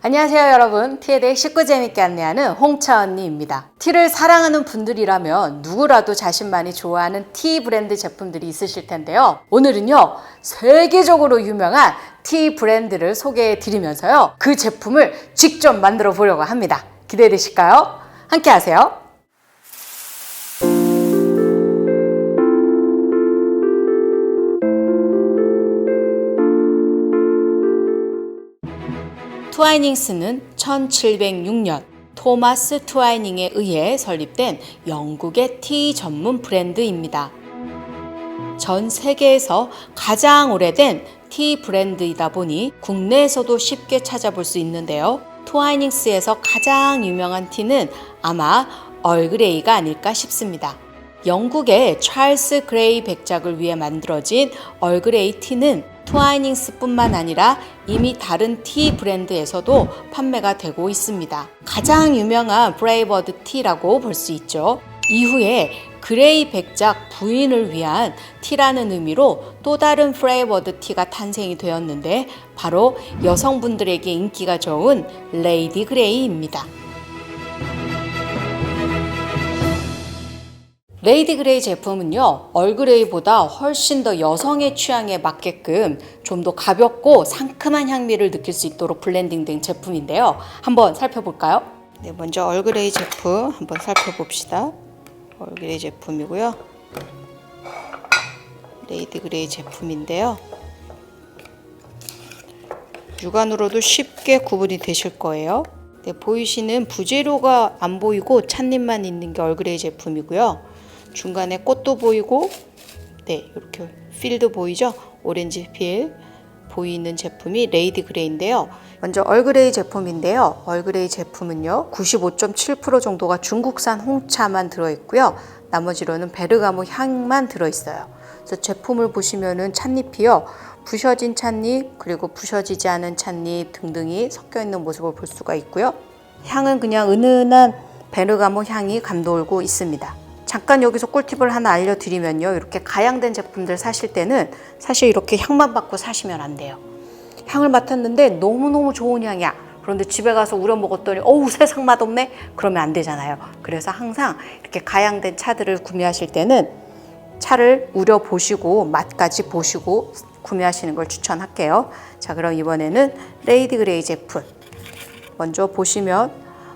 안녕하세요 여러분. 티에 대해 쉽고 재밌게 안내하는 홍차 언니입니다. 티를 사랑하는 분들이라면 누구라도 자신만이 좋아하는 티 브랜드 제품들이 있으실 텐데요. 오늘은요 세계적으로 유명한 티 브랜드를 소개해 드리면서요 그 제품을 직접 만들어 보려고 합니다. 기대되실까요? 함께 하세요. 트와이닝스는 1706년 토마스 트와이닝에 의해 설립된 영국의 티 전문 브랜드입니다. 전 세계에서 가장 오래된 티 브랜드이다 보니 국내에서도 쉽게 찾아볼 수 있는데요. 트와이닝스에서 가장 유명한 티는 아마 얼그레이가 아닐까 싶습니다. 영국의 찰스 그레이 백작을 위해 만들어진 얼그레이 티는 트와이닝스뿐만 아니라 이미 다른 티 브랜드에서도 판매가 되고 있습니다. 가장 유명한 플레이버드 티라고 볼 수 있죠. 이후에 그레이 백작 부인을 위한 티라는 의미로 또 다른 플레이버드 티가 탄생이 되었는데 바로 여성분들에게 인기가 좋은 레이디 그레이입니다. 레이디 그레이 제품은요 얼그레이보다 훨씬 더 여성의 취향에 맞게끔 좀 더 가볍고 상큼한 향미를 느낄 수 있도록 블렌딩된 제품인데요. 한번 살펴볼까요? 네, 먼저 얼그레이 제품 한번 살펴봅시다. 얼그레이 제품이고요. 레이디 그레이 제품인데요. 육안으로도 쉽게 구분이 되실 거예요. 네, 보이시는 부재료가 안 보이고 찻잎만 있는 게 얼그레이 제품이고요. 중간에 꽃도 보이고 네 이렇게 필도 보이죠? 오렌지 필 보이는 제품이 레이디 그레이인데요. 먼저 얼그레이 제품인데요. 얼그레이 제품은요 95.7% 정도가 중국산 홍차만 들어있고요. 나머지로는 베르가모 향만 들어있어요. 그래서 제품을 보시면은 찻잎이요 부셔진 찻잎 그리고 부셔지지 않은 찻잎 등등이 섞여 있는 모습을 볼 수가 있고요. 향은 그냥 은은한 베르가모 향이 감돌고 있습니다. 잠깐 여기서 꿀팁을 하나 알려드리면요. 이렇게 가양된 제품들 사실 때는 사실 이렇게 향만 맡고 사시면 안 돼요. 향을 맡았는데 너무너무 좋은 향이야. 그런데 집에 가서 우려 먹었더니 어우 세상 맛없네? 그러면 안 되잖아요. 그래서 항상 이렇게 가양된 차들을 구매하실 때는 차를 우려 보시고 맛까지 보시고 구매하시는 걸 추천할게요. 자, 그럼 이번에는 레이디 그레이 제품 먼저 보시면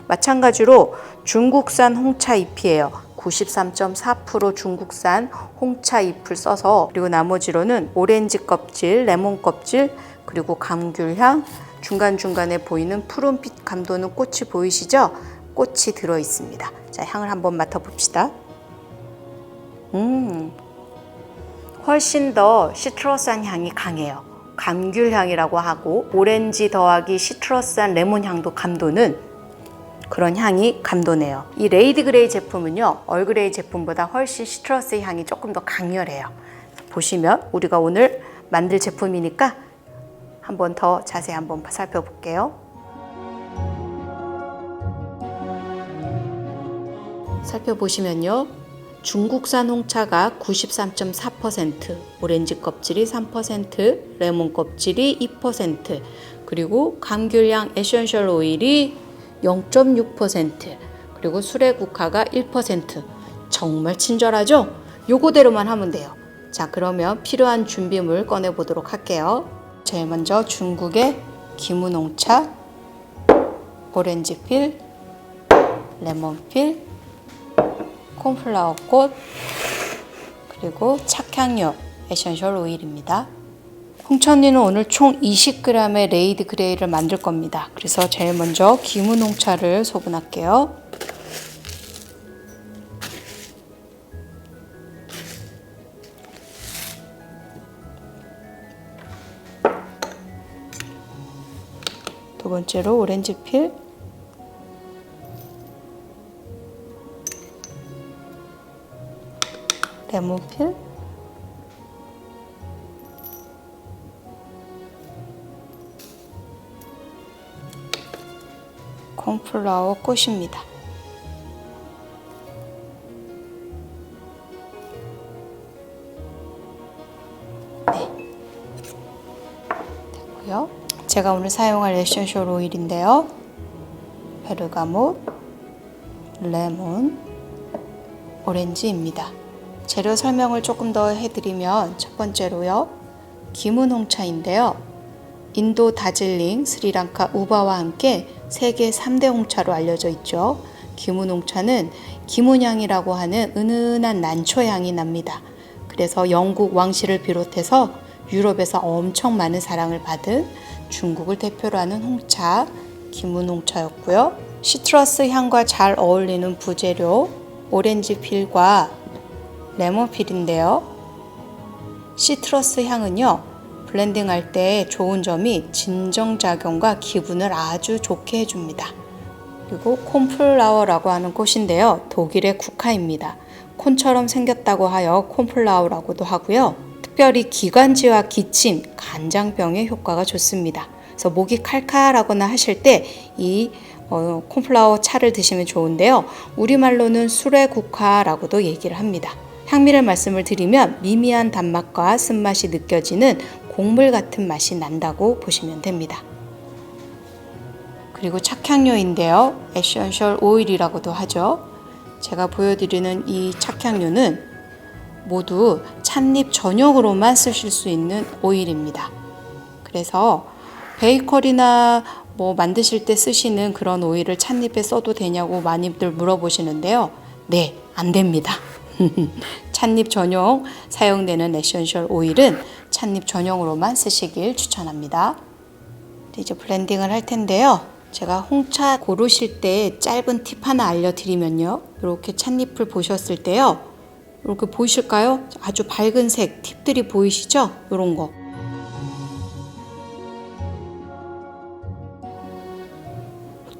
마찬가지로 중국산 홍차 잎이에요. 93.4% 중국산 홍차 잎을 써서 그리고 나머지로는 오렌지 껍질, 레몬 껍질 그리고 감귤향 중간중간에 보이는 푸른빛 감도는 꽃이 보이시죠? 꽃이 들어 있습니다. 자, 향을 한번 맡아봅시다. 훨씬 더 시트러스한 향이 강해요. 감귤향이라고 하고 오렌지 더하기 시트러스한 레몬 향도 감도는 그런 향이 감도네요. 이 레이디 그레이 제품은요 얼그레이 제품보다 훨씬 시트러스 향이 조금 더 강렬해요. 보시면 우리가 오늘 만들 제품이니까 한번 더 자세히 한번 살펴볼게요. 살펴보시면요 중국산 홍차가 93.4%, 오렌지 껍질이 3%, 레몬 껍질이 2%, 그리고 감귤향 에센셜 오일이 0.6%, 그리고 수레국화가 1%. 정말 친절하죠? 요거대로만 하면 돼요. 자, 그러면 필요한 준비물 꺼내 보도록 할게요. 제일 먼저 중국의 기무농차, 오렌지 필, 레몬 필, 콘플라워 꽃, 그리고 착향료 에센셜 오일입니다. 홍차 언니는 오늘 총 20g의 레이디 그레이를 만들 겁니다. 그래서 제일 먼저 기무농차를 소분할게요. 두 번째로 오렌지 필, 레몬 필, 콘플라워 꽃입니다. 네, 되고요. 제가 오늘 사용할 에센셜 오일인데요. 베르가못, 레몬, 오렌지입니다. 재료 설명을 조금 더 해드리면 첫 번째로요. 기문홍차인데요. 인도 다질링, 스리랑카 우바와 함께 세계 3대 홍차로 알려져 있죠. 기문홍차는 기문향이라고 하는 은은한 난초향이 납니다. 그래서 영국 왕실을 비롯해서 유럽에서 엄청 많은 사랑을 받은 중국을 대표로 하는 홍차, 기문홍차였고요. 시트러스 향과 잘 어울리는 부재료, 오렌지 필과 레몬 필인데요. 시트러스 향은요, 블렌딩할 때 좋은 점이 진정작용과 기분을 아주 좋게 해줍니다. 그리고 콘플라워라고 하는 꽃인데요. 독일의 국화입니다. 콘처럼 생겼다고 하여 콘플라워라고도 하고요. 특별히 기관지와 기침, 간장병에 효과가 좋습니다. 그래서 목이 칼칼하거나 하실 때 이 콘플라워 차를 드시면 좋은데요. 우리말로는 수레국화라고도 얘기를 합니다. 향미를 말씀을 드리면 미미한 단맛과 쓴맛이 느껴지는 곡물 같은 맛이 난다고 보시면 됩니다. 그리고 착향료인데요. 에센셜 오일이라고도 하죠. 제가 보여드리는 이 착향료는 모두 찻잎 전용으로만 쓰실 수 있는 오일입니다. 그래서 베이커리나 만드실 때 쓰시는 그런 오일을 찻잎에 써도 되냐고 많이들 물어보시는데요. 네, 안 됩니다. 찻잎 전용 사용되는 에센셜 오일은 찻잎 전용으로만 쓰시길 추천합니다. 이제 블렌딩을 할 텐데요. 제가 홍차 고르실 때 짧은 팁 하나 알려드리면요. 이렇게 찻잎을 보셨을 때요. 이렇게 보이실까요? 아주 밝은 색 팁들이 보이시죠? 이런 거.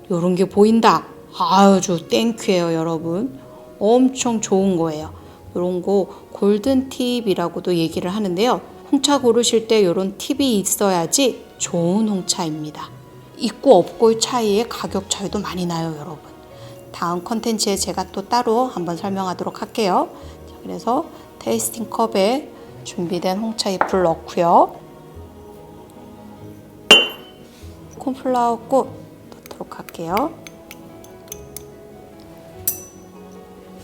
이런 게 보인다. 아주 땡큐예요, 여러분. 엄청 좋은 거예요. 이런 거 골든 팁이라고도 얘기를 하는데요. 홍차 고르실 때 이런 팁이 있어야지 좋은 홍차입니다. 있고 없고의 차이에 가격 차이도 많이 나요, 여러분. 다음 컨텐츠에 제가 또 따로 한번 설명하도록 할게요. 그래서 테이스팅 컵에 준비된 홍차 잎을 넣고요. 콘플라워 꽃 넣도록 할게요.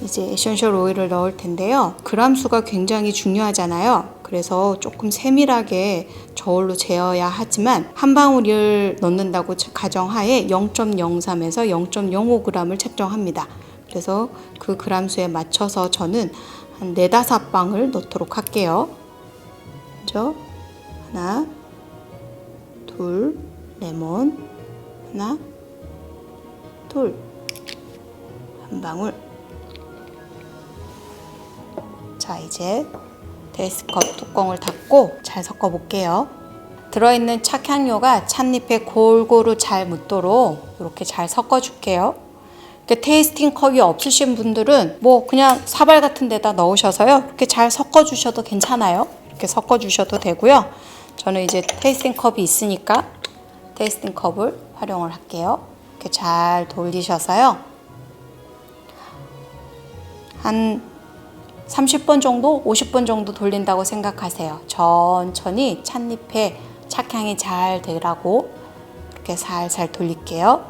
이제 에센셜 오일을 넣을 텐데요. 그람 수가 굉장히 중요하잖아요. 그래서 조금 세밀하게 저울로 재어야 하지만 한 방울을 넣는다고 가정하에 0.03에서 0.05g을 책정합니다. 그래서 그 그람 수에 맞춰서 저는 한 4-5방울 넣도록 할게요. 먼저 하나, 둘, 레몬, 하나, 둘, 한 방울. 자, 이제 테이스트컵 뚜껑을 닫고 잘 섞어 볼게요. 들어있는 착향료가 찻잎에 골고루 잘 묻도록 이렇게 잘 섞어 줄게요. 테이스팅 컵이 없으신 분들은 그냥 사발 같은 데다 넣으셔서요. 이렇게 잘 섞어 주셔도 괜찮아요. 이렇게 섞어 주셔도 되고요. 저는 이제 테이스팅 컵이 있으니까 테이스팅 컵을 활용을 할게요. 이렇게 잘 돌리셔서요. 한 30번 정도, 50번 정도 돌린다고 생각하세요. 천천히 찻잎에 착향이 잘 되라고 이렇게 살살 돌릴게요.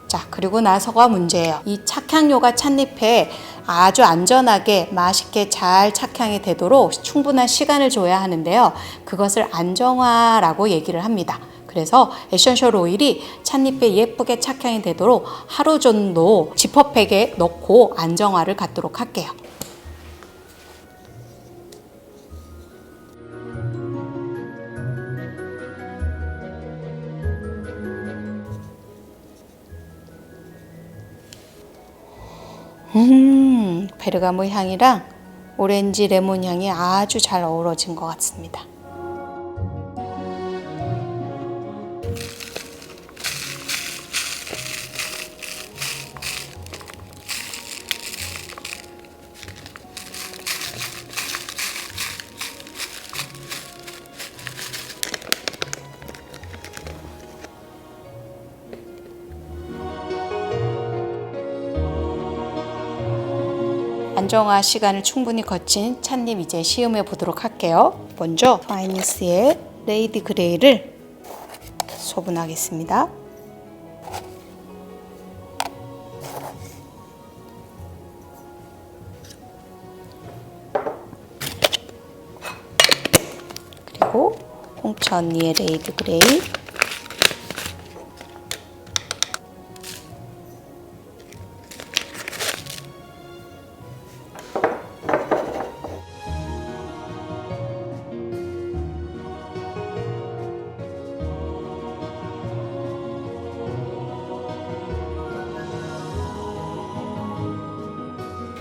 자, 그리고 나서가 문제예요. 이 착향료가 찻잎에 아주 안전하게 맛있게 잘 착향이 되도록 충분한 시간을 줘야 하는데요. 그것을 안정화라고 얘기를 합니다. 그래서 에센셜 오일이 찻잎에 예쁘게 착향이 되도록 하루 정도 지퍼백에 넣고 안정화를 갖도록 할게요. 베르가모 향이랑 오렌지 레몬 향이 아주 잘 어우러진 것 같습니다. 안정화 시간을 충분히 거친 찻잎 이제 시음해 보도록 할게요. 먼저 트와이니스의 레이디 그레이를 소분하겠습니다. 그리고 홍차 언니의 레이디 그레이,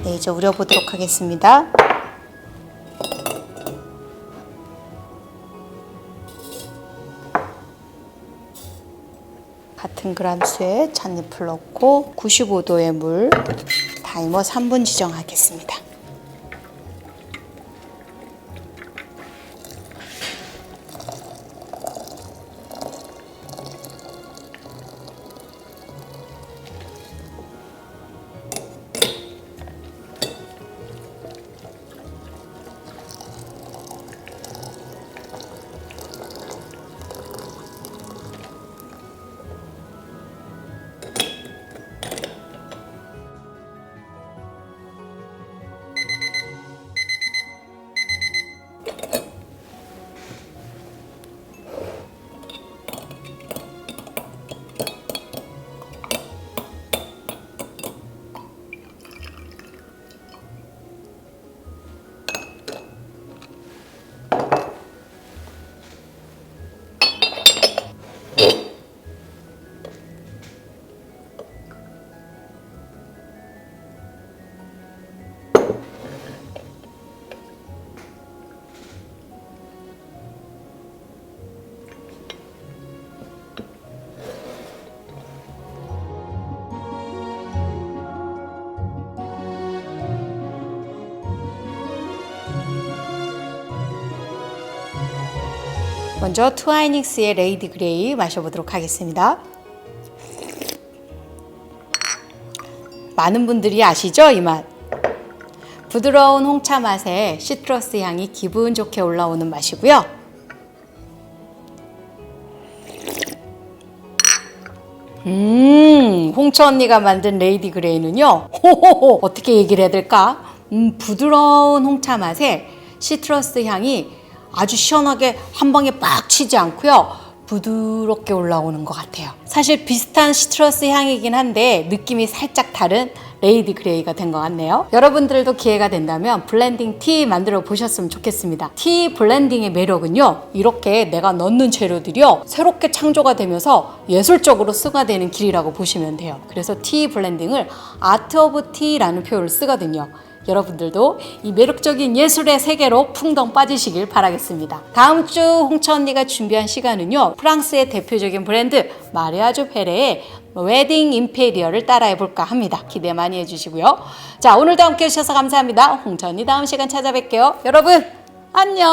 네, 이제 우려보도록 하겠습니다. 같은 그람수에 찻잎을 넣고 95도의 물, 타이머 3분 지정하겠습니다. 먼저 트와이닉스의 레이디 그레이 마셔보도록 하겠습니다. 많은 분들이 아시죠? 이 맛. 부드러운 홍차 맛에 시트러스 향이 기분 좋게 올라오는 맛이고요. 홍차 언니가 만든 레이디 그레이는요. 호호호, 어떻게 얘기를 해야 될까? 부드러운 홍차 맛에 시트러스 향이 아주 시원하게 한 방에 빡 치지 않고요. 부드럽게 올라오는 것 같아요. 사실 비슷한 시트러스 향이긴 한데 느낌이 살짝 다른 레이디 그레이가 된 것 같네요. 여러분들도 기회가 된다면 블렌딩 티 만들어 보셨으면 좋겠습니다. 티 블렌딩의 매력은요, 이렇게 내가 넣는 재료들이요 새롭게 창조가 되면서 예술적으로 승화되는 길이라고 보시면 돼요. 그래서 티 블렌딩을 아트 오브 티라는 표현을 쓰거든요. 여러분들도 이 매력적인 예술의 세계로 풍덩 빠지시길 바라겠습니다. 다음 주 홍차 언니가 준비한 시간은요, 프랑스의 대표적인 브랜드 마리아조 페레의 웨딩 임페리얼을 따라해볼까 합니다. 기대 많이 해주시고요. 자, 오늘도 함께 해주셔서 감사합니다. 홍차 언니 다음 시간 찾아뵐게요. 여러분 안녕.